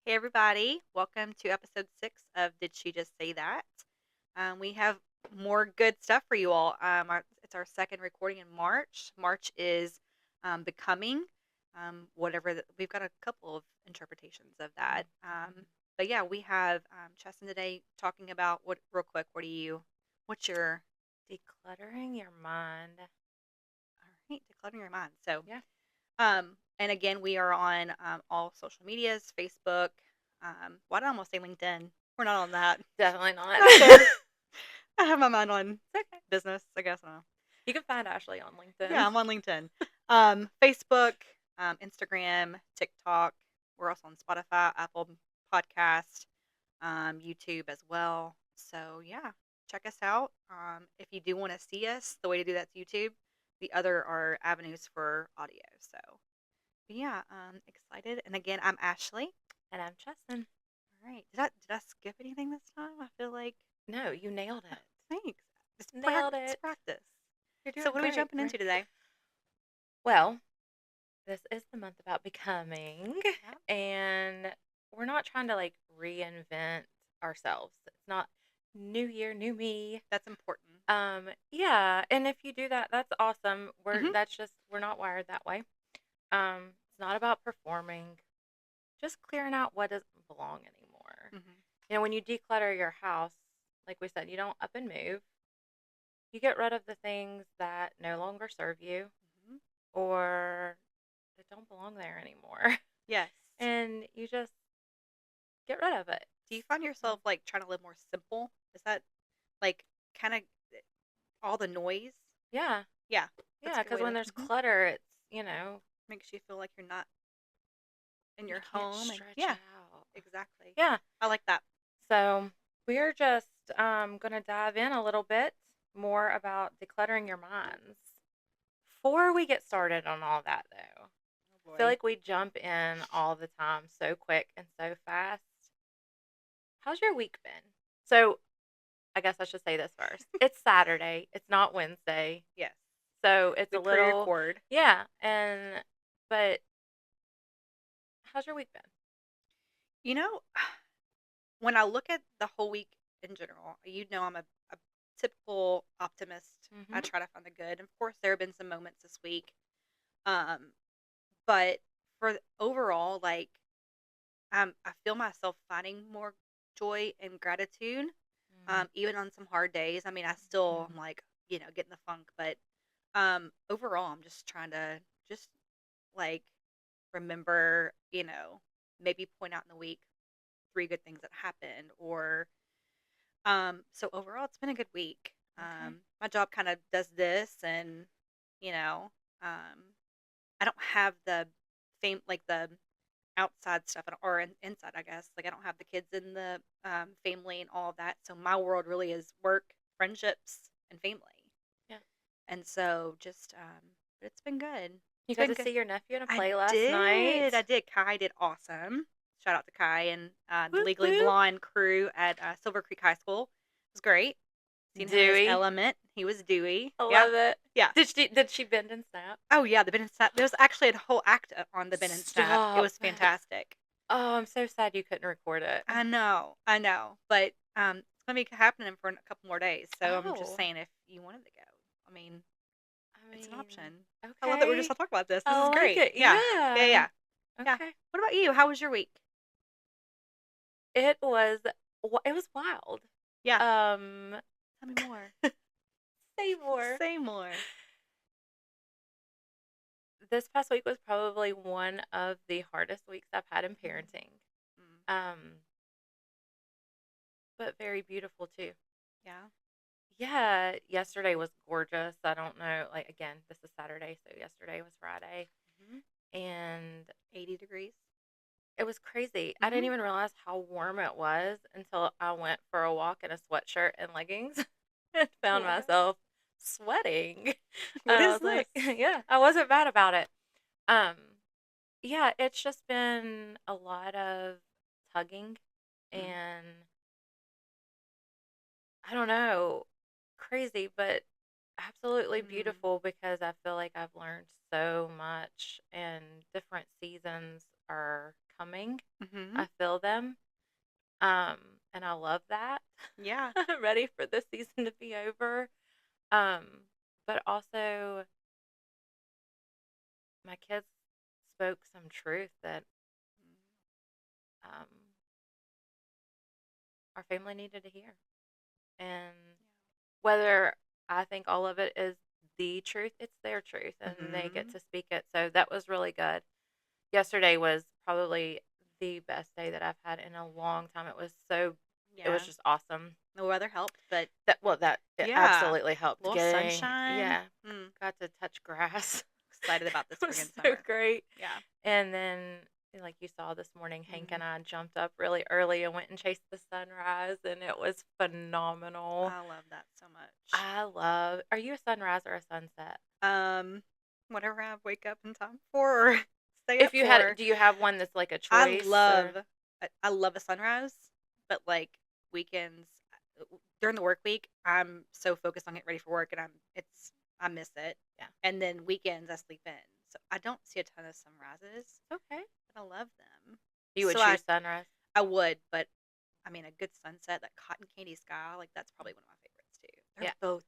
Hey, everybody. Welcome to episode 6 of Did She Just Say That? We have more good stuff for you all. It's our second recording in March. March is becoming, we've got a couple of interpretations of that. But yeah, we have Chesson today talking about real quick, what's your, Decluttering your mind. all right, decluttering your mind. So, Yeah. and again, we are on all social medias, Facebook. Why did I almost say LinkedIn? We're not on that. Definitely not. Not there. I have my mind on It's okay. business, I guess. I don't know. You can find Ashley on Yeah, LinkedIn. I'm on LinkedIn. Facebook, Instagram, TikTok. We're also on Spotify, Apple Podcast, YouTube as well. So yeah, check us out. If you do want to see us, the way to do that's YouTube. The other are avenues for audio. So but yeah, excited. And again, I'm Ashley. And I'm Chesson. All right. Did I skip anything this time? I feel like No, you nailed it. thanks. Nailed It's it. practice. You're So doing what are we great. jumping into today? Well, this is the month about becoming. Yeah. And we're not trying to reinvent ourselves. It's not new year, new me. That's important. Yeah, and if you do that, that's awesome. Hmm. We're not wired that way. It's not about performing, just clearing out what doesn't belong anymore. Hmm. When you declutter your house, like we said, you don't up and move. You get rid of the things that no longer serve you Hmm. or that don't belong there anymore. Yes. And you just get rid of it. Do you find yourself like trying to live more simple? Is that like kind of all the noise? Yeah. Yeah, that's Yeah, a good because way when to. there's Mhm. clutter, it's Makes you feel like you're not in you your can't home, and stretch yeah, out. exactly. Yeah. I like that. So we're just going to dive in a little bit more about decluttering your minds. Before we get started on all that, though, Oh I feel boy. like we jump in all the time so quick and so fast. How's your week been? So I guess I should say this first. It's Saturday. It's not Wednesday. Yes, So it's we a little, pre-record. yeah. But how's your week been? You know, when I look at the whole week in general, I'm a typical optimist. I Mm-hmm. try to find the good. Of course, there have been some moments this week, um, but overall, like I feel myself finding more joy and gratitude, even on some hard days. I mean, I'm like getting the funk, but overall, I'm just trying to just like remember, maybe point out in the week 3 good things that happened or so overall it's been a good week. Okay. My job kind of does this, and you know um I don't have the fame, like the outside stuff, or inside, I guess. Like I don't have the kids in the family and all of that, so my world really is work, friendships, and family. Yeah. And so just but it's been good. You It's got been to good. see your nephew in a I play last did. night. I did. Kai did awesome. Shout out to Kai and the Whoop Legally whoop. Blonde crew at Silver Creek High School. It was great. Seen him in his Dewey. element. He was Dewey. I Yeah. love it. Yeah. Did she bend and snap? Oh yeah, the Ben and Snap. There was actually a whole act on the Ben and Snap. It Stop. was fantastic. Oh, I'm so sad you couldn't record it. I know, but it's gonna be happening for a couple more days. So I'm just Oh, saying, if you wanted to go, I mean, I it's an mean, option. I love that we're just okay. all talking about this. This I is like great. it. Yeah, yeah, Yeah. yeah, yeah. Okay. What about you? How was your week? It was it was wild. Yeah, Um, tell me more. say more. Say more. This past week was probably one of the hardest weeks I've had in parenting. Mm, Um, but very beautiful too. yeah. Yeah, yesterday was gorgeous. I don't know, again, this is Saturday, so yesterday was Friday, Hmm. and 80 degrees. it was crazy. I didn't Hmm. even realize how warm it was until I went for a walk in a sweatshirt and leggings and found What? myself sweating. What I is was this? like, yeah, I wasn't mad about it. Um, yeah, it's just been a lot of tugging Mm, and I don't know, crazy, but absolutely mm, beautiful because I feel like I've learned so much and different seasons are coming. Mhm. I feel them. Um, and I love that. Yeah. I'm ready for this season to be over. Um, but also my kids spoke some truth that um, our family needed to hear. And whether I think all of it is the truth, it's their truth and they get Mhm. to speak it. So that was really good. Yesterday was probably the best day that I've had in a long time. It was Yeah. just awesome. The weather helped, but That it yeah. absolutely A helped little getting, sunshine. yeah, Mm. got to touch grass. Excited about the It spring was and so summer. great. Yeah. And then, like you saw this morning, Hank Mhm. and I jumped up really early and went and chased the sunrise, and it was phenomenal. I love that so much. Are you a sunrise or a sunset? Um, whatever I wake up in time for or stay up If you had, for. do you have one that's like a I choice love or? I love a sunrise, but like weekends during the work week, I'm so focused on getting ready for work and I miss it. Yeah. And then weekends I sleep in. So I don't see a ton of sunrises, Okay. but I love them. You would So I choose sunrise? I would, but I mean a good sunset, that cotton candy sky, like that's probably one of my favorites too. They're Yeah. both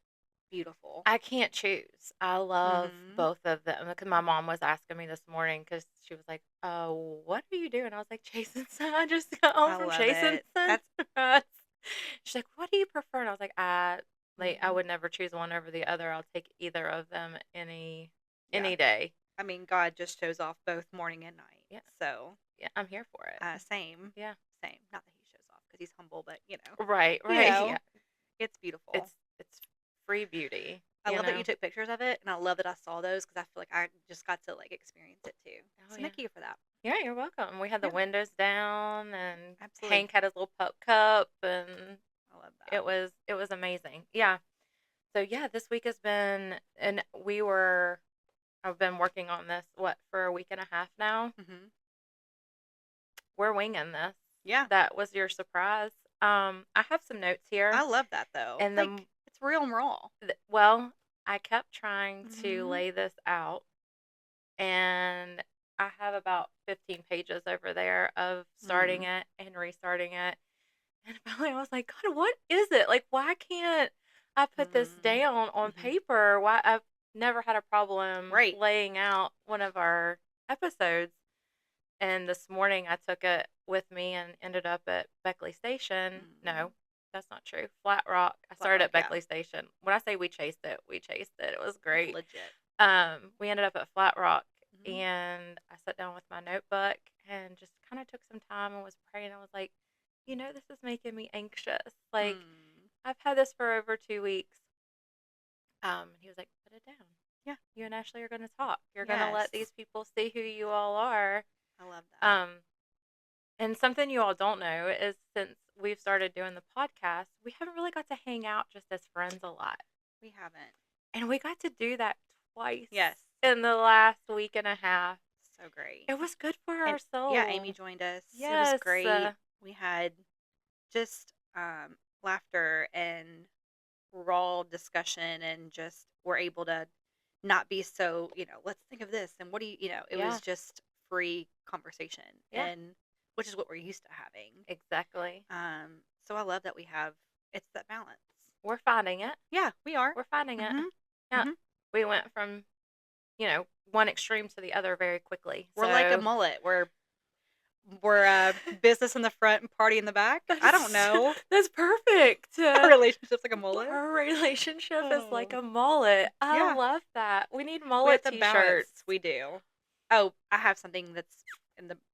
beautiful. I can't choose. I love Mhm. both of them because my mom was asking me this morning because she was like, "Oh, what are you doing?" I was like, "Chasing sun. I just got home I from love chasing it. That's sunrise." She's like, "What do you prefer?" And I was like, I mhm. would never choose one over the other. I'll take either of them Yeah. any day." I mean, God just shows off both morning and night. Yeah, So, yeah, I'm here for it. same, Yeah, same. Not that he shows off because he's humble, but right, you right. know, Yeah, it's beautiful. it's free beauty. I love that you took pictures of it, and I love that I saw those because I feel like I just got to like experience it too. Oh So yeah. thank you for that. Yeah, you're welcome. We had the Yeah, windows down and absolutely. Hank had his little pup cup and I love that. it was amazing. Yeah. So yeah, this week has been and I've been working on this for a week and a half now. Hmm. We're winging this. Yeah, That was your surprise. I have some notes I here love that though. and Like it's real and raw. well, I kept trying to Hmm. lay this out and I have about 15 pages over there of starting Mm. it and restarting it. And finally, I was like, God, what is it? Like, why can't I put this Mm. down on Hmm. paper? Why I've never had a problem Right. laying out one of our episodes. And this morning, I took it with me and ended up at Beckley Station. Mm. No, that's not true. Flat Rock. I Flat started Rock, at yeah, Beckley Station. When I say we chased it, we chased it. It was great. legit. We ended up at Flat Rock, Hmm. and I sat down with my notebook and just kind of took some time and was praying. I was like, this is making me anxious. Like, Mm. I've had this for over 2 weeks. He was like, put it down. Yeah. You and Ashley are going to talk. You're going to Yes. let these people see who you all are. I love that. Um, and something you all don't know is since we've started doing the podcast, we haven't really got to hang out just as friends a lot. We haven't. And we got to do that twice Yes. in the last week and a half. So great. It was good for And our yeah, Amy soul. joined us. It was Yes. great. We had just laughter and raw discussion, and just were able to not be so, let's think of this and what do it Yeah. was just free conversation, Yeah. and which is what we're used to having. Exactly. So I love that we have it's that balance. We're finding it. Yeah, we are. We're finding it. Mhm. Yeah. Mhm. We went from, one extreme to the other very quickly. We're like a So mullet. We're business in the front and party in the back. I don't that's know. that's perfect. Our relationship's like a mullet. Our relationship is like Oh. a mullet. I Yeah. love that. We need We have mullet to balance. t-shirts. We do. Oh, I have something that's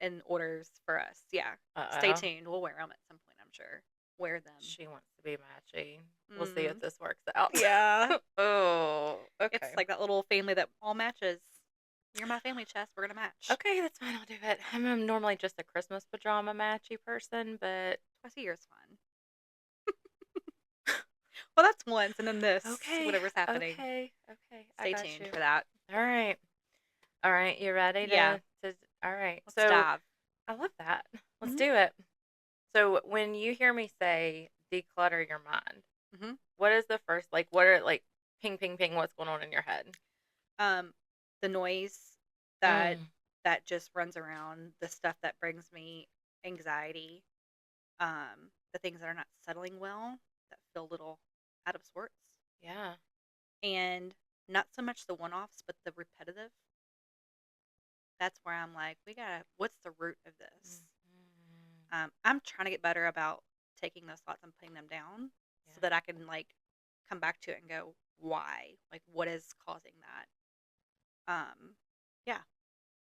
in orders for us. Yeah. Stay Uh-oh. tuned. We'll wear them at some point, I'm sure. Wear them. She wants to be matchy. We'll see if Mm. this works out. Yeah. Oh, It's okay. like that little family that all matches. You're my family, Chess. We're gonna match. Okay, that's fine. I'll do it. I'm normally just a Christmas pajama matchy person, but Twice a year is fun. Well, that's once, and then this, okay, whatever's happening. okay, okay. I Stay got tuned you. for that. All right, all right. You ready Yeah. to? All right. Let's So dive. I love that. Let's Hmm. do it. So when you hear me say declutter your mind, Hmm. what is the first like? What are like ping, ping, ping? What's going on in your head? Um, the noise that Mm. that just runs around, the stuff that brings me anxiety, the things that are not settling well, that feel a little out of sorts, Yeah. and not so much the one-offs, but the repetitive. That's where I'm like, we gotta. What's the root of this? Mhm. I'm trying to get better about taking those thoughts and putting them down, so Yeah. that I can like come back to it and go, why? Like, what is causing that? Yeah,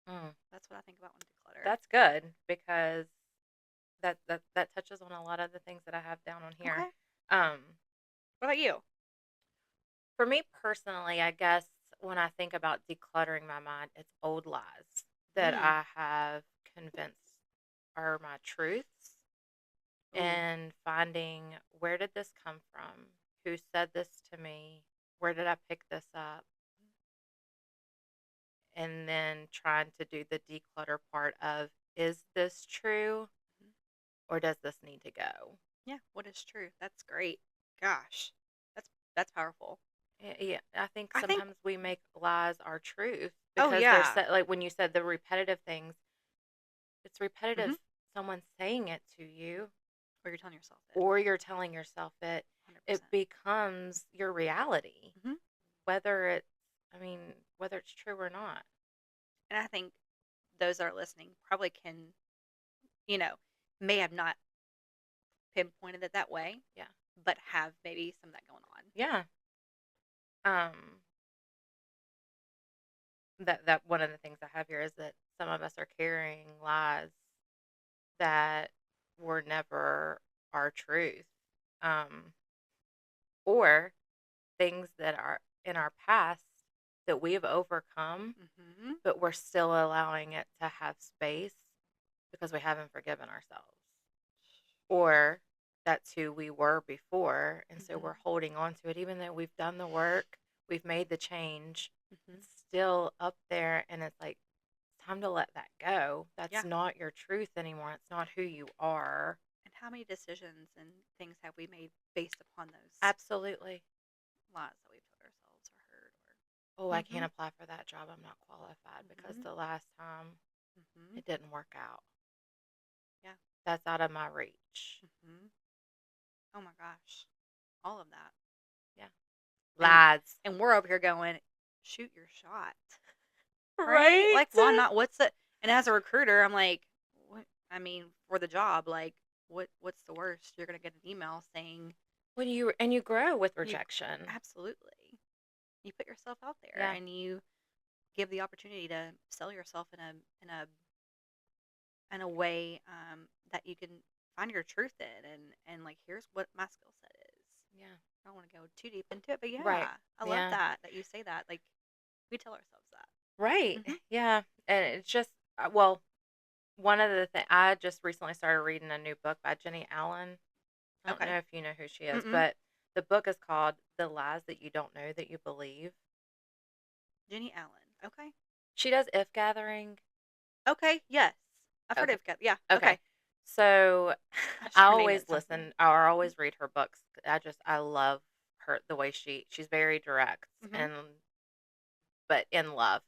Mm. that's what I think about when declutter. That's good because that touches on a lot of the things that I have down on here. Okay. Um, What about you? for me personally, I guess when I think about decluttering my mind, it's old lies that Mm. I have convinced are my truths Ooh. and finding where did this come from? Who said this to me? Where did I pick this up? And then trying to do the declutter part of is this true Mhm. or does this need to go? Yeah. What is true? That's great. Gosh, that's powerful. Yeah, I think I think. sometimes we make lies our truth Oh because they're yeah. set, like when you said the repetitive things, it's repetitive. Hmm. Someone saying it to you Or you're telling yourself it. or you're telling yourself it, it 100%. becomes your reality, Hmm. whether it's, I mean, whether it's true or not. And I think those that are listening probably can, you know, may have not pinpointed it that way, Yeah. but have maybe some of that going on. Yeah. Um, that one of the things I have here is that some of us are carrying lies that were never our truth. Um, or things that are in our past that we've overcome, Hmm. but we're still allowing it to have space because we haven't forgiven ourselves. Or that's who we were before. And so we're Hmm. holding on to it, even though we've done the work, we've made the change. Hmm. It's still up there. And it's like, it's time to let that go. That's Yeah. not your truth anymore. It's not who you are. And how many decisions and things have we made based upon those Absolutely. lies that we've told ourselves or heard Oh, or. I Hmm. can't apply for that job. I'm not qualified because Hmm. the last time Hmm. it didn't work out. Yeah. That's out of my reach. Hmm. Oh my gosh, all of that. Yeah. And Lies. and we're over here going, shoot your shot, right? Right? Like, why not? What's it? And as a recruiter, I'm like, what? I mean, for the job, like, what's the worst? You're gonna get an email saying When you grow with you rejection. absolutely. You put yourself out there, Yeah. and you give the opportunity to sell yourself in a way that you can find your truth in, and like, here's what my skill set is. Yeah. I don't want to go too deep into it, but Right. yeah, I love Yeah. that you say that. Like, we tell ourselves that. Right. Yeah. And it's just well, one of the things I just recently started reading a new book by Jenny Allen. I don't Okay. know if you know who she is, Mm-mm. but the book is called The Lies That You Don't Know That You Believe. Jenny Allen. Okay. She does if gathering. Okay. Yes. I've heard Okay. of it. Yeah. Okay. Okay. So Gosh, I her name is always something. listen or always read her books. I love her the way she's very direct Mm-hmm. and but in love.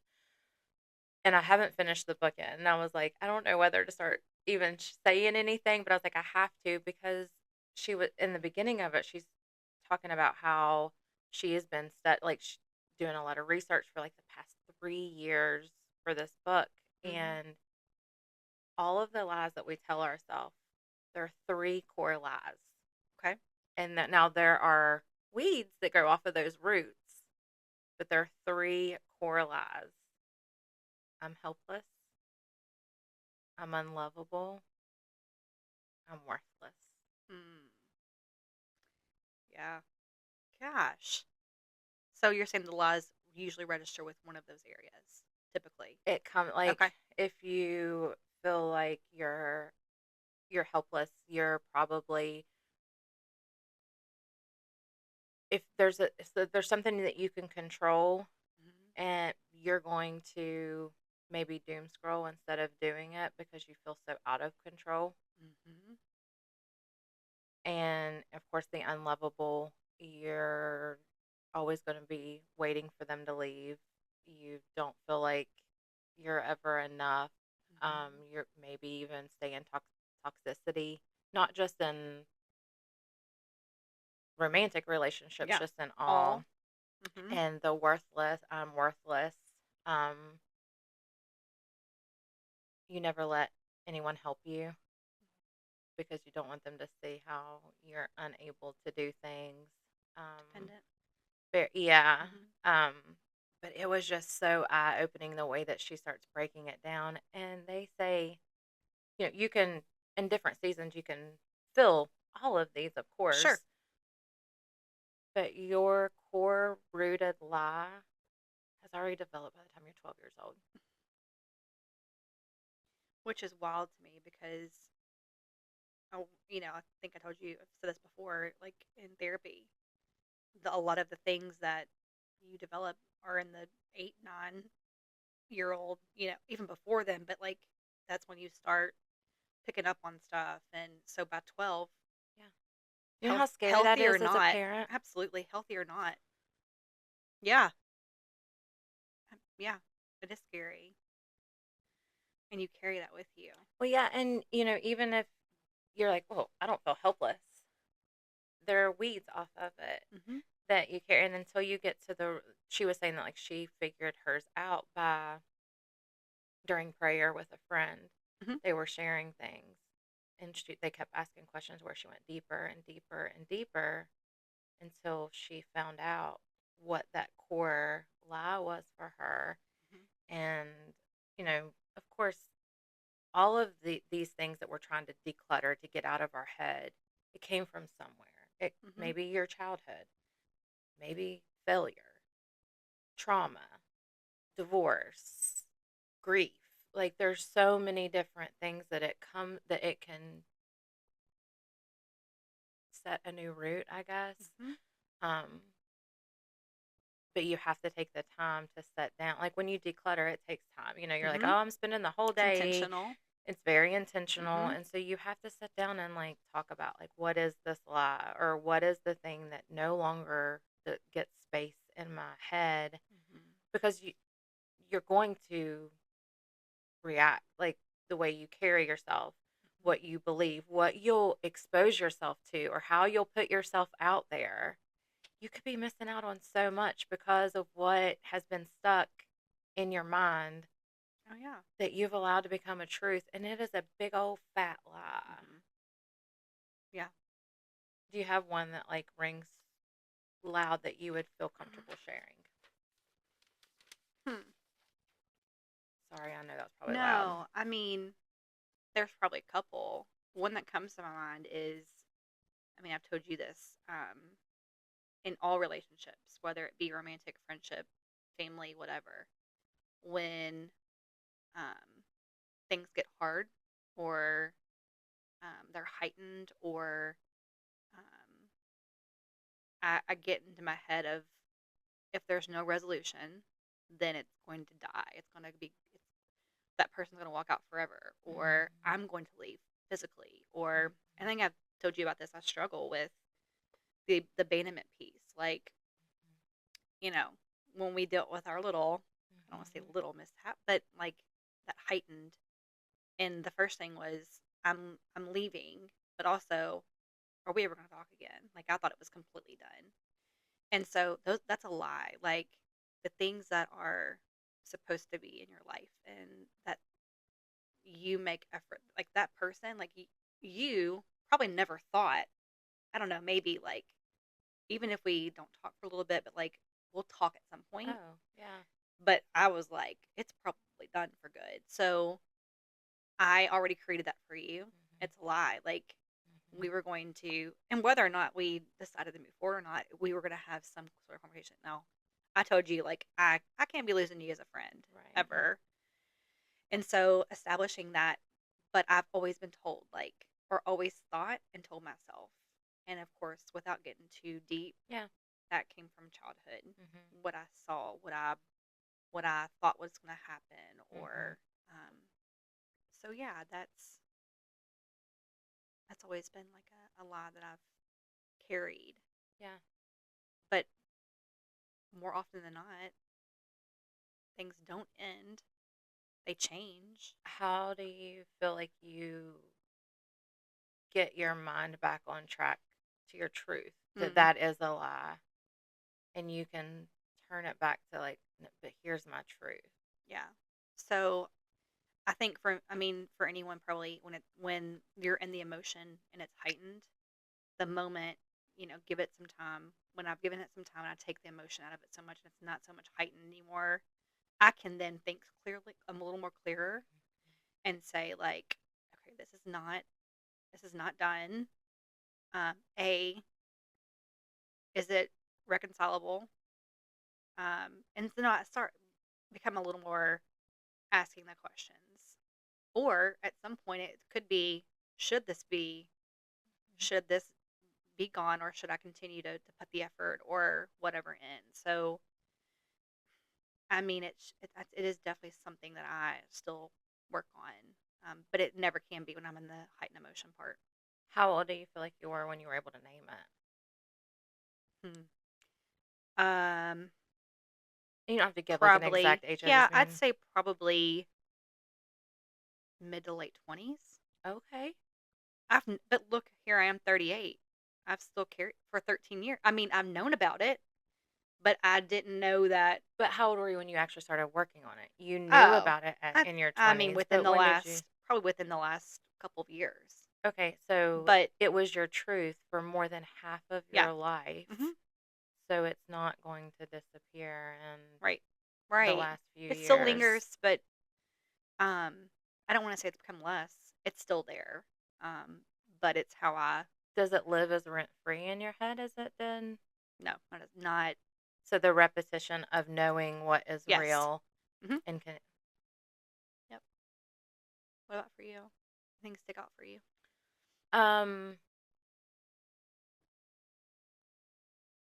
And I haven't finished the book yet. And I was like, I don't know whether to start even saying anything, but I was like, I have to because she was in the beginning of it. She's talking about how she has been doing a lot of research for like the past 3 years for this book, Mm-hmm. and all of the lies that we tell ourselves, there are three core lies. Okay. And that now there are weeds that grow off of those roots, but there are three core lies. I'm helpless. I'm unlovable. I'm worthless. Mm. Yeah. Gosh. So you're saying the laws usually register with one of those areas, typically. It come like Okay. if you feel like you're helpless, you're probably if there's something that you can control Mm-hmm. and you're going to maybe doom scroll instead of doing it because you feel so out of control. Mm-hmm. And of course, the unlovable, you're always going to be waiting for them to leave. You don't feel like you're ever enough. Mhm. You're maybe even stay in toxicity, not just in romantic relationships, Yeah. just in all. All. Mhm. And the worthless, I'm worthless. Um, you never let anyone help you because you don't want them to see how you're unable to do things. Um, Dependent. yeah. Mhm. Um, but it was just so eye opening the way that she starts breaking it down. And they say, you can, in different seasons, you can feel all of these, of Sure. course, but your core rooted lie has already developed by the time you're 12 years old. Which is wild to me because I think I told you I've said this before, like in therapy, a lot of the things that you develop are in the 8, 9 year old, even before then, but like that's when you start picking up on stuff. And so by 12, Yeah. You know how scary that healthy or is as a not, parent? absolutely healthy or not. Yeah. Yeah. It is scary. And you carry that with you. Well, yeah. And, even if you're like, oh, I don't feel helpless, there are weeds off of it Hmm. that you carry. And until you get to she was saying that like she figured hers out by during prayer with a friend. Hmm. They were sharing things, and they kept asking questions where she went deeper and deeper and deeper until she found out what that core lie was for her. Hmm. And, of course, all of these things that we're trying to declutter to get out of our head, it came from somewhere. It Hmm. maybe your childhood, maybe failure, trauma, divorce, grief. Like there's so many different things that it can set a new root, I guess. Hmm. Um, but you have to take the time to set down. Like when you declutter, it takes time. You're like, oh, Hmm. I'm spending the whole It's day. intentional. It's very intentional. Hmm. And so you have to sit down and like talk about like what is this lie or what is the thing that no longer that gets space in my head Hmm. because you're going to react like the way you carry yourself, Hmm. what you believe, what you'll expose yourself to, or how you'll put yourself out there. You could be missing out on so much because of what has been stuck in your mind Oh, yeah. that you've allowed to become a truth. And it is a big old fat lie. Hmm. Yeah. Do you have one that like rings loud that you would feel comfortable sharing? Hmm. Sorry, I know that's probably loud. No, I mean, there's probably a couple. One that comes to my mind is, I mean, I've told you this, in all relationships, whether it be romantic, friendship, family, whatever, when um, things get hard or they're heightened or um, I get into my head of if there's no resolution, then it's going to die. It's going to be, that person's going to walk out forever, or Mm-hmm. I'm going to leave physically, or I think I've told you about this. I struggle with the abandonment piece. Like, you know, when we dealt with our little, I don't want to say Mm-hmm. little mishap, but like that heightened. And the first thing was, I'm leaving, but also, are we ever going to talk again? Like, I thought it was completely done. And so that's a lie. Like, the things that are supposed to be in your life and that you make effort, like that person, like you probably never thought, I don't know, maybe like even if we don't talk for a little bit, but like we'll talk at some point. Oh, yeah. But I was like, it's probably done for good. So I already created that for you. Mm-hmm. It's a lie. Like Mm-hmm. we were going to, and whether or not we decided to move forward or not, we were going to have some sort of conversation. Now, I told you, like, I can't be losing you as a friend Right. ever. And so establishing that, but I've always been told, like, or always thought and told myself. And of course, without getting too deep, Yeah. that came from childhood. Mm-hmm. What I saw, what I thought was going to happen, Mm-hmm. or so yeah, that's always been like a lie that I've carried. Yeah. But more often than not, things don't end. they change. How do you feel like you get your mind back on track to your truth, that Mm, that is a lie, and you can turn it back to like, but here's my truth. yeah. So I think for anyone probably when you're in the emotion and it's heightened, the moment, give it some time. When I've given it some time and I take the emotion out of it so much and it's not so much heightened anymore, I can then think clearly. I'm a little more clearer and say like, okay, this is not done. A, is it reconcilable? And so I start become a little more asking the questions. Or at some point, it could be, should this be, should this be gone, or should I continue to put the effort or whatever in? So, I mean, it is definitely something that I still work on, but it never can be when I'm in the heightened emotion part. How old do you feel like you were when you were able to name it? Hmm. Um, You don't have to give like an Probably, exact age. I yeah, just I'd mean, say probably mid to late 20s. okay. But look, here I am, 38. I've still carried for 13 years. I mean, I've known about it, but I didn't know that. But how old were you when you actually started working on it? You knew Oh, about it I, in your I mean, 20s, but when did you? probably within the last couple of years. Okay, so But it was your truth for more than half of yeah, your life. hmm, So it's not going to disappear in right, the right. last few It still years. lingers, but um, I don't want to say it's become less. It's still there. Um, but it's how I Does it live as rent free in your head as it did? no, not So the repetition of knowing what is yes. real Hmm. and can. Yep. What about for you? Things stick out for you? Um,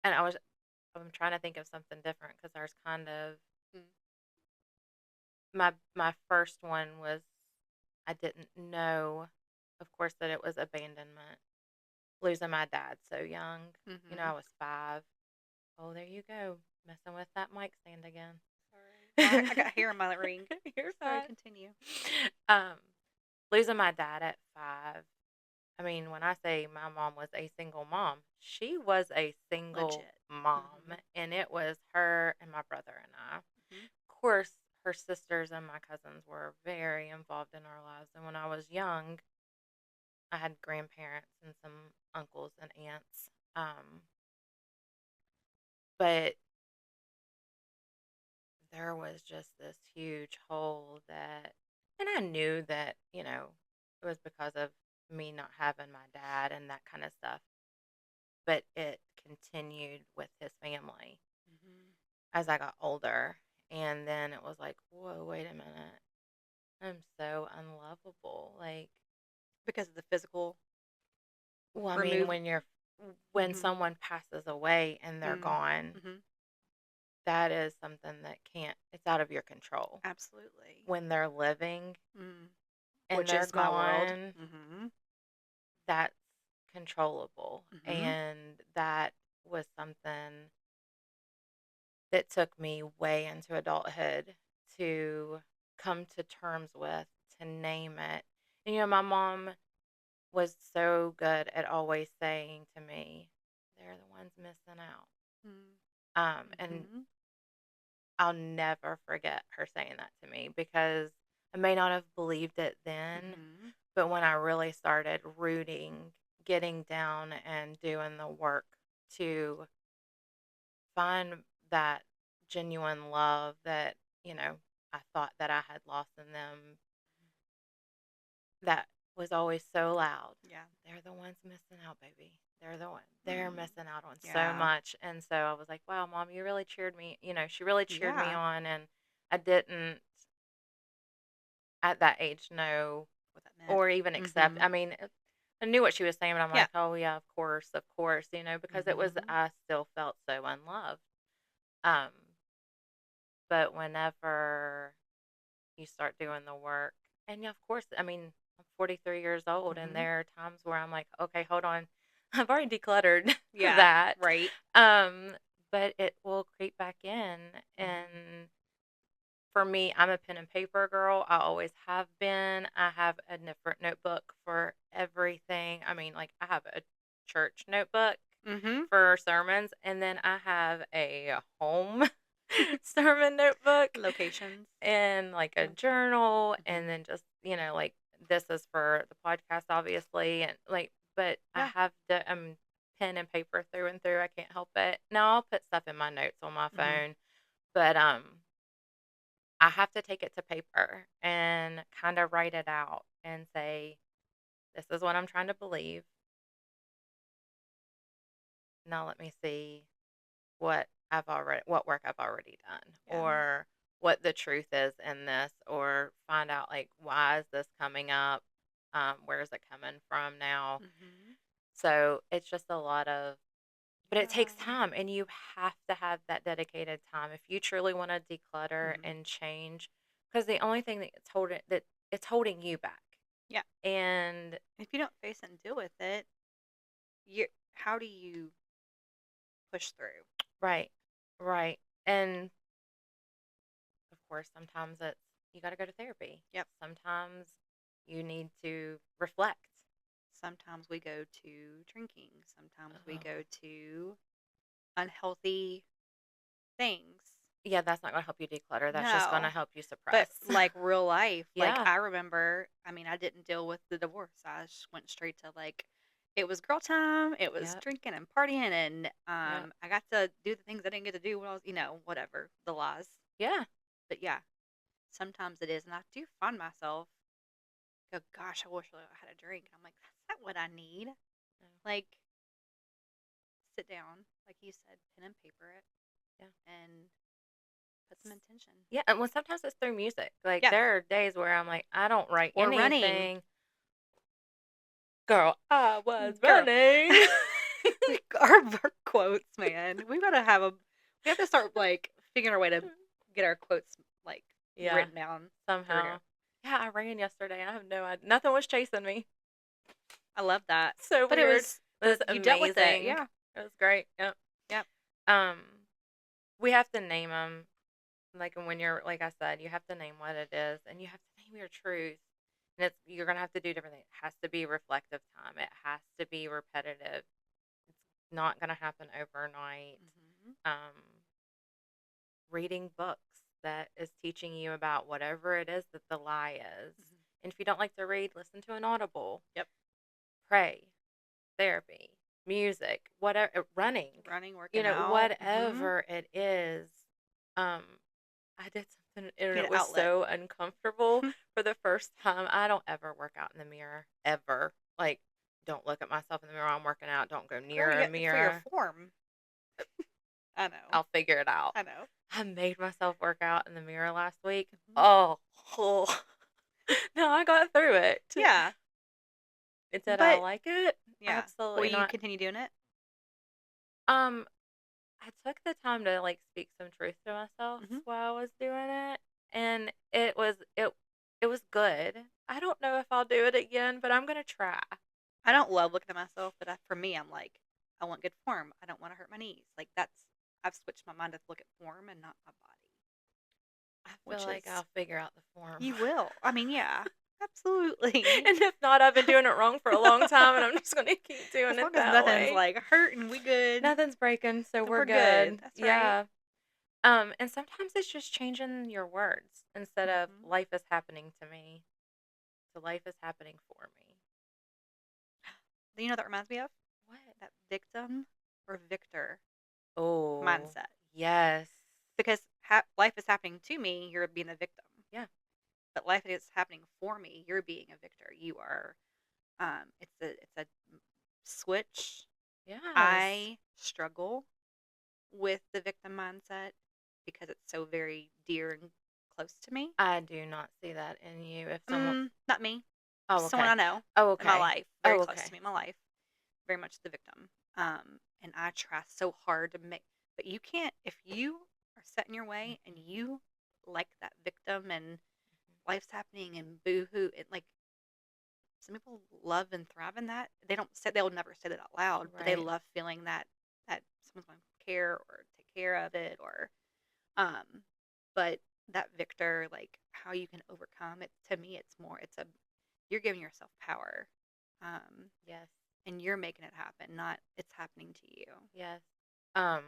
and I'm trying to think of something different because there's kind of Mm. my first one was I didn't know, of course, that it was abandonment. Losing my dad so young. You know, Mm-hmm. I was 5. Oh, there you go, messing with that mic stand again. Sorry. Well, I got hair in my ring. You're Sorry, fine. continue. Um, Losing my dad at 5. I mean, when I say my mom was a single mom, she was a single Legit. mom, Mm-hmm. and it was her and my brother and I. Mm-hmm. Of course, her sisters and my cousins were very involved in our lives. And when I was young, I had grandparents and some uncles and aunts. But there was just this huge hole that, and I knew that, it was because of me not having my dad and that kind of stuff. But it continued with his family Mm-hmm. as I got older. And then it was like, whoa, wait a minute. I'm so unlovable. Like, Because of the physical well, I mean, remove. when Mm-hmm. someone passes away and they're gone, Mm-hmm. that is something that it's out of your control. Absolutely. When they're living Mm. and Which they're is my world. gone, Mm-hmm. that's controllable. Mm-hmm. And that was something that took me way into adulthood to come to terms with, to name it. And, my mom was so good at always saying to me, they're the ones missing out. And Mm-hmm. I'll never forget her saying that to me because I may not have believed it then, Mm-hmm. but when I really started rooting, getting down and doing the work to find that genuine love that, I thought that I had lost in them, that was always so loud. Yeah. They're the ones missing out, baby. They're the one. They're Mm. missing out on so Yeah. much. And so I was like, wow, mom, you really cheered me. She really cheered me Yeah. on. And I didn't at that age know What that meant. or even accept. Mm-hmm. I mean, I knew what she was saying, but I'm Yeah. like, oh, yeah, of course, because Mm-hmm. I still felt so unloved. Um, but whenever you start doing the work, and yeah, of course, I mean, I'm 43 years old, and Mm-hmm. there are times where I'm like, okay, hold on, I've already decluttered Yeah. that. Right. Um, but it will creep back in, Mm-hmm. and for me, I'm a pen and paper girl. I always have been. I have a different notebook for everything. I mean, like, I have a church notebook Mhm. for sermons, and then I have a home sermon notebook Locations. and like a Yeah. journal, and Mhm. then just, like, this is for the podcast, obviously, and like, but I Yeah. have the pen and paper through and through. I can't help it. Now I'll put stuff in my notes on my Mhm. phone, but I have to take it to paper and kind of write it out and say, this is what I'm trying to believe. Now let me see what work I've already done, Yeah. or what the truth is in this, or find out, like, why is this coming up? Where is it coming from now? Mhm. So it's just a lot of, but it takes Yeah. time, and you have to have that dedicated time if you truly want to declutter Mhm. and change, because the only thing that it's holding you back. Yeah. And If you don't face and deal with it, you how do you push through? right, right, and of course, sometimes it's you got to go to therapy. Yep. Sometimes you need to reflect. Sometimes we go to drinking. Sometimes we Oh. go to unhealthy things. Yeah, that's not going to help you declutter. That's just going to No. help you But suppress. like real life, like Yeah. I remember, I mean, I didn't deal with the divorce. I just went straight to like it was girl time, it was Yep. drinking and partying and Yep. I got to do the things I didn't get to do when I was, whatever, the lies. Yeah. But yeah, sometimes it is and I do find myself go, gosh, I wish I had a drink. I'm like, that's not what I need. No. Like sit down, like you said, pen and paper it Yeah. and put some intention. Yeah. And sometimes it's through music. Like, Yeah. there are days where I'm like, I don't write Or running. anything. Girl, I was Girl. running. Our quotes, man. We have to start like figuring a way to get our quotes like Yeah. written down. Here we go. Somehow. Yeah, I ran yesterday. I have no idea. Nothing was chasing me. I love that. So But weird. It was you dealt with it. amazing. Yeah. It was great. Yep. Yep. Um, we have to name them. Like, and when you're, like I said, you have to name what it is, and you have to name your truth. And you're gonna have to do different things. It has to be reflective time. It has to be repetitive. It's not gonna happen overnight. Hmm. Um, reading books that is teaching you about whatever it is that the lie is. Hmm. And if you don't like to read, listen to an audible. Yep. Pray, therapy, music, whatever, running, Running, working out. Hmm. whatever it is. Um, I did something and Get it an was outlet. so uncomfortable for the first time. I don't ever work out in the mirror, ever. Like, don't look at myself in the mirror while I'm working out. Don't go Girl, near you a got for your mirror. form. I know. I'll figure it out. I know. I made myself work out in the mirror last week. Hmm. Oh, no, I got through it. Yeah. Did I But like it? yeah. Will Absolutely you not. continue doing it? Um, I took the time to, like, speak some truth to myself Hmm. while I was doing it, and it was good. I don't know if I'll do it again, but I'm gonna try. I don't love looking at myself, but for me, I'm like, I want good form. I don't want to hurt my knees. Like I've switched my mind to look at form and not my body, I feel which like is I'll figure out the form. you will. I mean, yeah, absolutely. And if not, I've been doing it wrong for a long time, and I'm just gonna keep doing As it long as that nothing's way. like hurting, we good. Nothing's breaking, so we're We're good. good. That's right. Yeah. And sometimes it's just changing your words instead of Hmm. life is happening to me. So life is happening for me. You know what that reminds me of? What? That victim or victor Oh, mindset. yes. Because life is happening to me, you're being a victim. Yeah. But life is happening for me, you're being a victor. You are. It's a switch. Yes. I struggle with the victim mindset because it's so very dear and close to me. I do not see that in you. If someone, Not me. oh, Someone okay. I know Oh, in my okay. life, very Oh, close to okay. me in my life, very much the victim. And I try so hard to make, but you can't if you are set in your way and Mhm. you like that victim and life's happening and boo-hoo. It like some people love and thrive in that. They'll never say that out loud, but they Right. love feeling that someone's going to care or take care of it or um but that victor, like how you can overcome it. To me, it's more. It's a you're giving yourself power, um, Yes. and you're making it happen. Not it's happening to you. Yes. Um,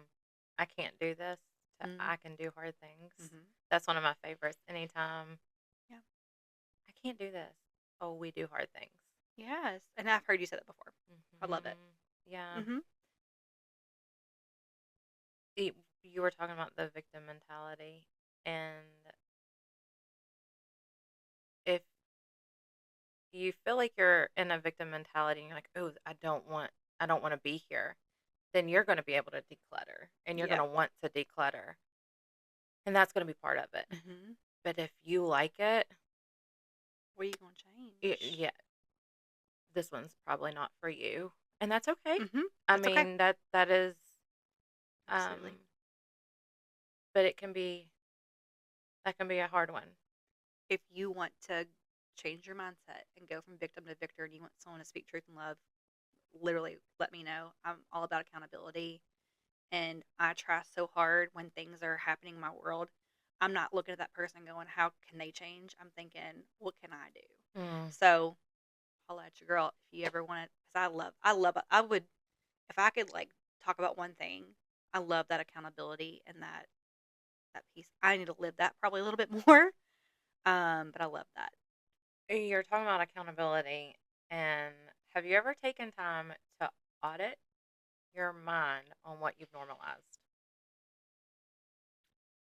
I can't do this. Mm-hmm. I can do hard things. Mm-hmm. That's one of my favorites. Anytime Yeah. I can't do this. Oh, we do hard things. Yes, and I've heard you say that before. I love it. Yeah. Mm-hmm. You were talking about the victim mentality, and if you feel like you're in a victim mentality and you're like, oh, I don't want to be here, then you're going to be able to declutter and you're going Yep. to want to declutter. And that's going to be part of it. Mm-hmm. But if you like it, What are you gonna change? yeah, this one's probably not for you. And that's okay. Mm-hmm. I That's okay. mean, that is, Absolutely. um, but that can be a hard one. If you want to change your mindset and go from victim to victor, and you want someone to speak truth and love, literally let me know. I'm all about accountability, and I try so hard when things are happening in my world. I'm not looking at that person going, "How can they change?" I'm thinking, "What can I do?" Mm. So, holla at your girl if you ever want it. Because I would, if I could like talk about one thing, I love that accountability and that piece. I need to live that probably a little bit more. But I love that. You're talking about accountability. And have you ever taken time to audit your mind on what you've normalized?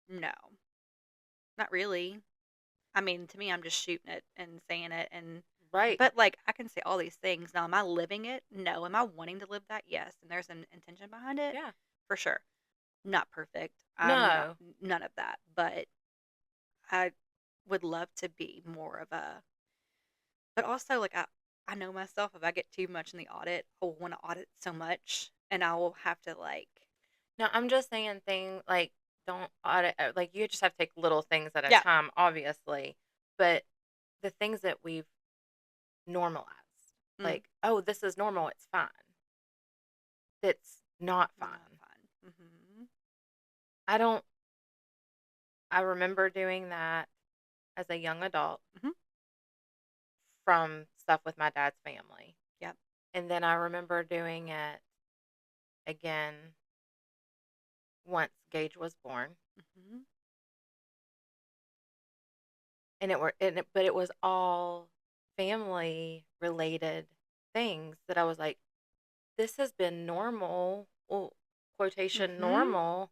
No, not really. I mean, to me, I'm just shooting it and saying it, and Right. but like I can say all these things. Now, am I living it? No. Am I wanting to live that? Yes. And there's an intention behind it, Yeah. for sure. Not perfect. I'm not No. none of that, but I would love to be more of a. But also, like I know myself. If I get too much in the audit, I will want to audit so much, and I will have to like, No, I'm just saying thing like don't audit like you just have to take little things at a yeah, time, obviously. But the things that we've normalized, mm, like, oh, this is normal, it's fine. It's not not fine. fun. Hmm. I don't I remember doing that as a young adult Hmm. from stuff with my dad's family. Yep. And then I remember doing it again once Gage was born. Hmm. But it was all family related things that I was like, this has been normal, well, quotation Hmm. normal,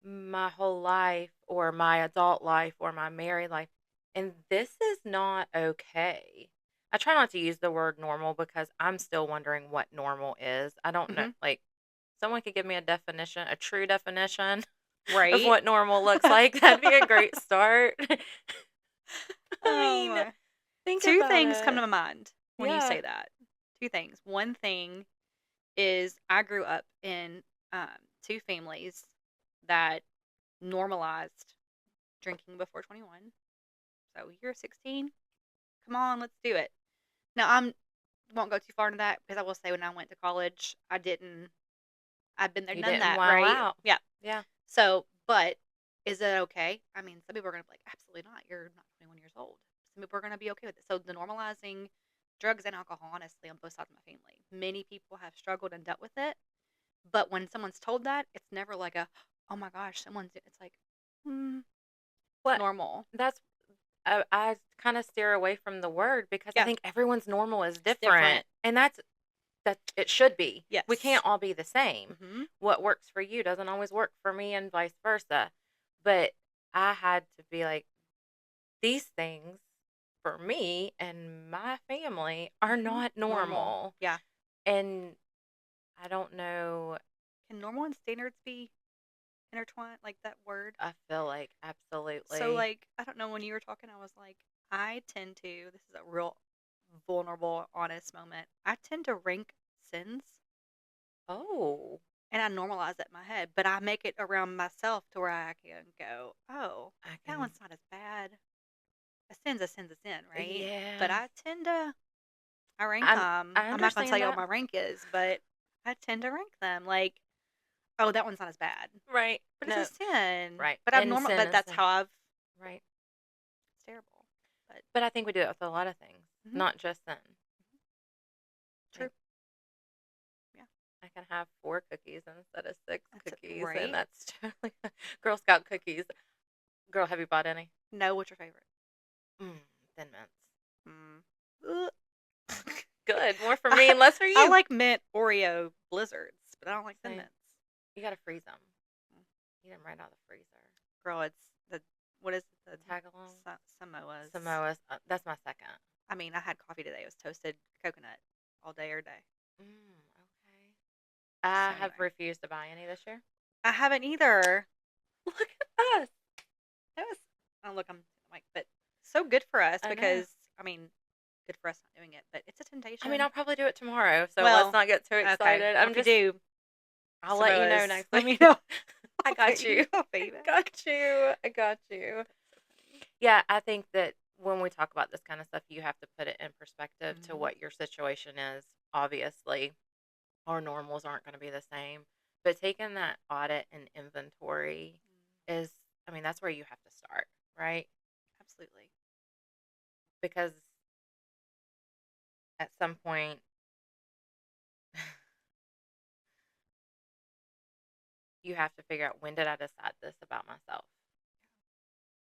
my whole life, or my adult life, or my married life. And this is not okay. I try not to use the word normal because I'm still wondering what normal is. I don't know. Hmm. Like, someone could give me a definition, a true definition of Right. what normal looks like. That'd be a great start. I Oh mean, my. think Two about things come it. to my mind when you Yeah. say that. Two things. One thing is I grew up in um, two families that normalized drinking before 21. So you're 16. Come on, let's do it. Now I'm won't go too far into that because I will say when I went to college, I didn't. I've been there, You done didn't that, wow right? out. Yeah. Yeah. So, but is it okay? I mean, some people are going to be like, absolutely not. You're not 21 years old. Some people are going to be okay with it. So, the normalizing drugs and alcohol, honestly, on both sides of my family, many people have struggled and dealt with it. But when someone's told that, it's never like a, oh my gosh, it's like, it's What normal. that's I kind of steer away from the word because I Yeah, think everyone's normal is it's different. different. And that it should be. We Yes. can't all be the same. Mm-hmm. What works for you doesn't always work for me and vice versa. But I had to be like, these things for me and my family are Mm-hmm. not Normal. normal. Yeah. And I don't know. Can normal and standards be intertwined, like that word? I feel like So, absolutely. like, I don't know, when you were talking, I was like, I tend to, this is a real vulnerable, honest moment. I tend to rank sins Oh, and I normalize it in my head, but I make it around myself to where I can go, oh, I that can. one's not as bad. A sin's a sin's a sin, right? But Yeah. I tend to, I rank I'm them. I I'm not going to tell understand you what that. my rank is, but I tend to rank them like, oh, that one's not as bad. Right. But it's a No. sin. Right. But I've And normal, sin but is that's sin. how I've Right. It's terrible. But But I think we do it with a lot of things, mhm, not just then. true. Like, Yeah. I can have 4 cookies instead of 6 That's cookies, and right. that's totally Girl Scout cookies. Girl, have you bought any? No, what's your favorite? Mm, Thin Mints. Mm. Ugh. Good. More for me I, and less for I you. like mint Oreo blizzards, but I don't like Thin Same. Mints. You gotta freeze them. Eat them right out of the freezer. Girl, it's the what is it, the Tag along. Samoas? Samoas. That's my second. I mean, I had coffee today. It was toasted coconut all day or day. Okay. I So have anyway, refused to buy any this year. I haven't either. Look at us. That was oh look, I'm like, but so good for us I know. because I mean, good for us not doing it, but it's a I mean, temptation. I'll probably do it tomorrow, so let's Well, not get too okay. excited. Well, if you do, I'll let you know Samoas, next let me week. know. I got you. I'll pay I you back. got you. I got you. That's so funny. Yeah, I think that when we talk about this kind of stuff, you have to put it in perspective to Mm-hmm. what your situation is. Obviously, our normals aren't going to be the same, but taking that audit and inventory is, I mean, that's where you have to start, right? Absolutely. Because at some point, you have to figure out, when did I decide this about myself?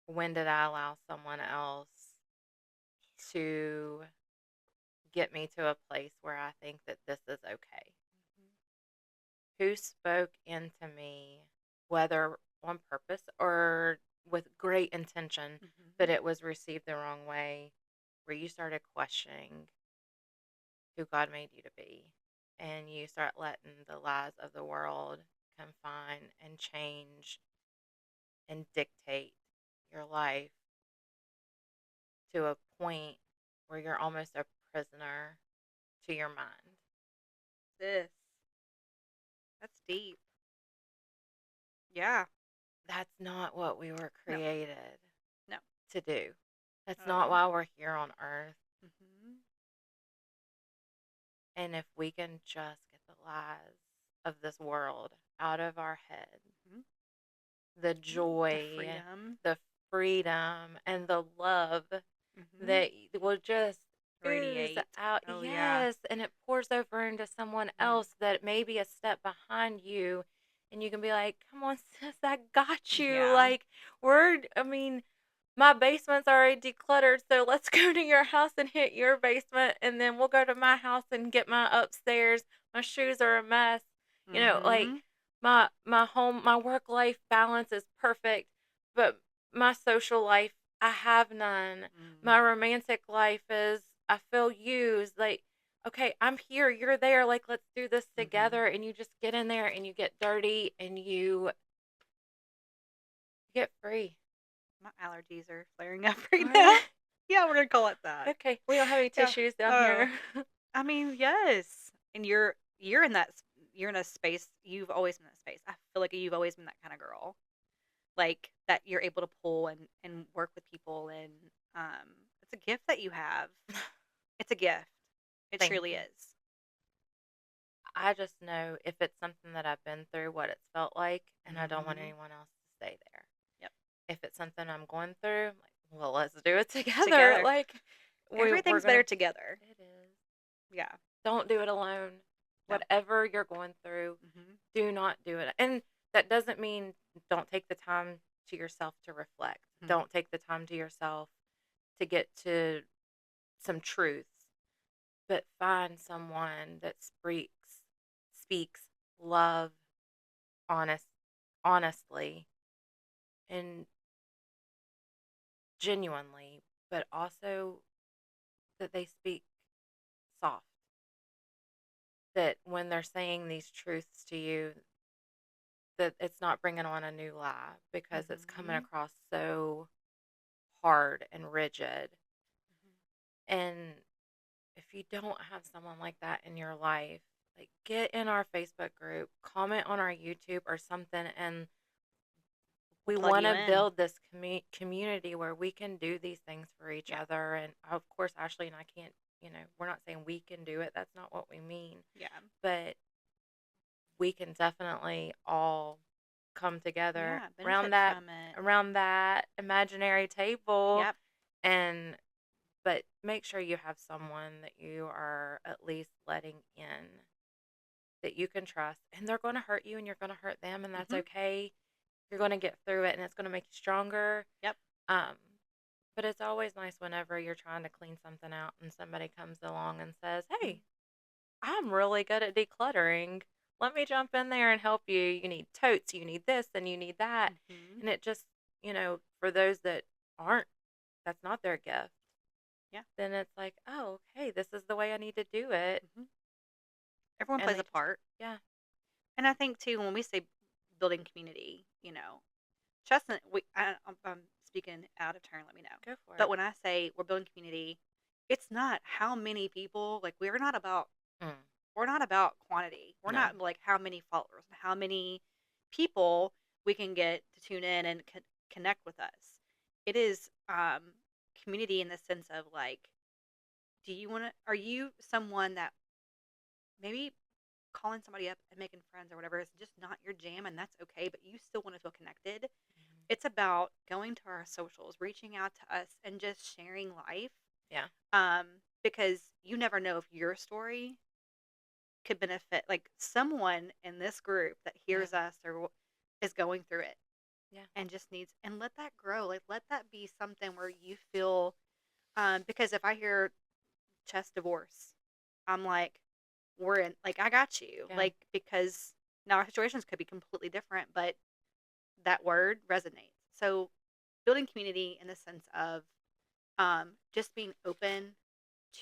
When did I allow someone else to get me to a place where I think that this is okay? Who spoke into me, whether on purpose or with great intention, Mm-hmm. but it was received the wrong way, where you started questioning who God made you to be, and you start letting the lies of the world confine and change and dictate your life to a point where you're almost a prisoner to your mind. This. That's deep. Yeah. That's not what we were No. created No. to do. That's Not at not all. why we're here on earth. Mm-hmm. And if we can just get the lies of this world out of our head, Mm-hmm. the The joy, freedom. the freedom, and the love Mm-hmm. that will just ooze Radiate. out. Oh yeah. Yes. And it pours over into someone Mm. else that may be a step behind you. And you can be like, come on, sis, I got you. Yeah. Like, I mean, my basement's already decluttered, so let's go to your house and hit your basement, and then we'll go to my house and get my upstairs. My shoes are a mess. Like, Mm-hmm. my home, my work life balance is perfect, but my social life, I have none. Mm. My romantic life is, I feel used. Like, okay, I'm here, you're there. Like, let's do this Mm-hmm. together. And you just get in there and you get dirty and you get free. My allergies are flaring up right Are now. they? Yeah, we're gonna call it that. Okay, we don't have any Yeah. tissues down Oh, here. I mean, yes. And you're in that you're in a space. You've always been in that space. I feel like you've always been that kind of girl. Like that you're able to pull and work with people and it's a gift that you have. It's a gift. It Thank truly you. is. I just know if it's something that I've been through, what it's felt like, and I don't want Mm-hmm. anyone else to stay there. Yep. If it's something I'm going through, I'm like, well, let's do it together. Together. Like, we're Everything's gonna. better together. It is. Yeah. Don't do it alone. No. Whatever you're going through, Mm-hmm. do not do it. And that doesn't mean don't take the time to yourself to reflect. Mm-hmm. Don't take the time to yourself to get to some truths, but find someone that speaks love, honest honestly, and genuinely, but also that they speak soft. That when they're saying these truths to you, that it's not bringing on a new lie because it's coming Mm-hmm. across so hard and rigid. And if you don't have someone like that in your life, like, get in our Facebook group, comment on our YouTube or something, and We'll we plug want you to in. build this community where we can do these things for each Yeah. other. And of course, Ashley and I can't, we're not saying we can do it. That's not what we mean. Yeah. But we can definitely all come together Yeah, benefit from it. around that imaginary table. Yep. And but make sure you have someone that you are at least letting in that you can trust, and they're going to hurt you and you're going to hurt them, and that's Mhm. okay. You're going to get through it and it's going to make you stronger. Yep. Um but it's always nice whenever you're trying to clean something out and somebody comes along and says, Mhm. "Hey, I'm really good at decluttering. Let me jump in there and help you. You need totes, you need this, and you need that." Mhm. And it just, for those that aren't, that's not their gift, Yeah. then it's like, oh, okay, this is the way I need to do it. Mhm. Everyone And plays they a just, part. yeah, And I think too, when we say building community, trust and I'm speaking out of turn, let me know. go for But it. when I say we're building community, it's not how many people, like Mm, we're not about quantity. We're no. not like how many followers, how many people we can get to tune in and connect with us. It is community in the sense of like, are you someone that maybe calling somebody up and making friends or whatever is just not your jam, and that's okay, but you still want to feel connected. Mhm. It's about going to our socials, reaching out to us, and just sharing life. Yeah. Um, because you never know if your story could benefit like someone in this group that Yeah. hears us or is going through it Yeah. and just needs, and let that grow. Like let that be something where you feel because if I hear chest divorce, I'm like, we're in, like, I got you. Yeah. Like, because now our situations could be completely different, but that word resonates. So building community in the sense of just being open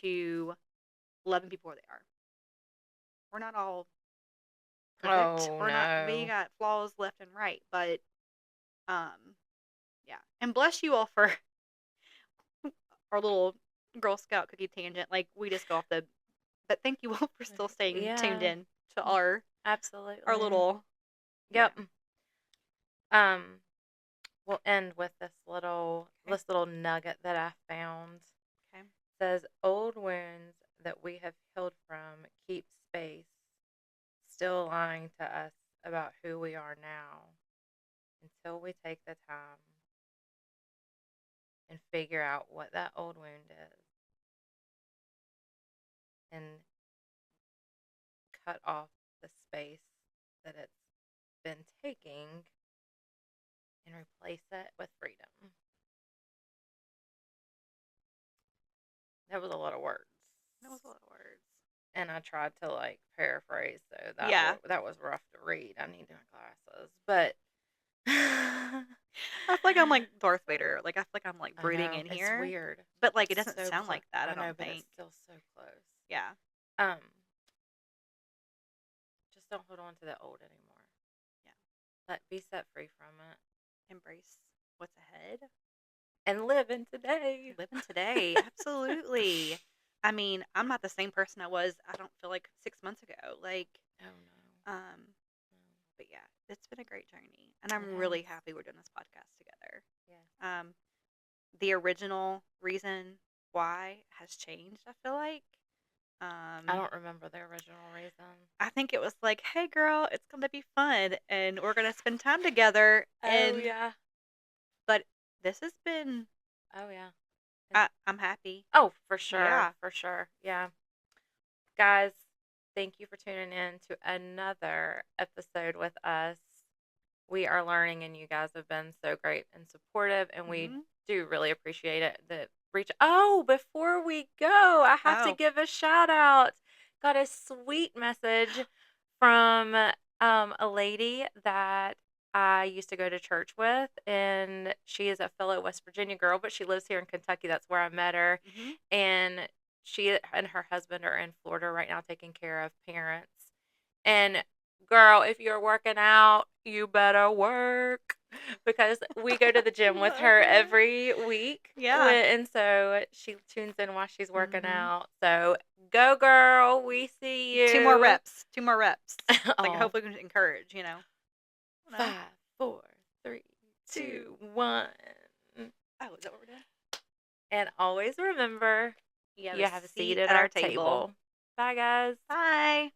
to loving people where they are. We're not all perfect. Oh, We're not, we no. got flaws left and right, but um yeah. And bless you all for our little Girl Scout cookie tangent. Like we just go off the, but thank you all for still staying tuned Yeah. in to our Absolutely. little, yeah. Yep. Um, we'll end with Okay. this little nugget that I found. Okay. It says old wounds that we have healed from keep space, still lying to us about who we are now until we take the time and figure out what that old wound is and cut off the space that it's been taking and replace it with freedom. That was a lot of words. That was a lot of words. And I tried to like paraphrase, so Yeah. that was rough to read. I need my glasses, but I feel like I'm like Darth Vader. Like I feel like I'm like I breathing know in it's here, weird. but like it It's doesn't so sound close. like that. I I know, don't but it's think. still so close. Yeah. Um, just don't hold on to that old anymore. Yeah. Be set free from it Embrace what's ahead. and live in today. Living today. Absolutely. I mean, I'm not the same person I was. I don't feel like 6 months ago. Like, Oh no, um, but yeah, it's been a great journey, and it I'm has. really happy we're doing this podcast together. Yes. The original reason why has changed. I feel like. I Um, don't remember the original reason. I think it was like, "Hey, girl, it's gonna be fun, and we're gonna spend time together." Oh And yeah. but this has been. Oh yeah. I'm happy. Oh, for sure. Yeah. For sure. Yeah. Guys, thank you for tuning in to another episode with us. We are learning, and you guys have been so great and supportive, and we Hmm. do really appreciate it. Oh, before we go, I have to Oh. give a shout out. Got a sweet message from a lady that I used to go to church with, and she is a fellow West Virginia girl, but she lives here in Kentucky. That's where I met her. Hmm. And she and her husband are in Florida right now taking care of parents. And girl, if you're working out, you better work because we go to the gym with Love her it. every week. Yeah. And so she tunes in while she's working Hmm. out. So go, girl. We see Two more you. reps. Two more reps. Like Oh, hopefully we can encourage. You know. 5, 4, 3, Two. 2, 1. Oh, is that what we're doing? And always remember You have you a have a seat seat at at our our table. table. Bye, guys. Bye.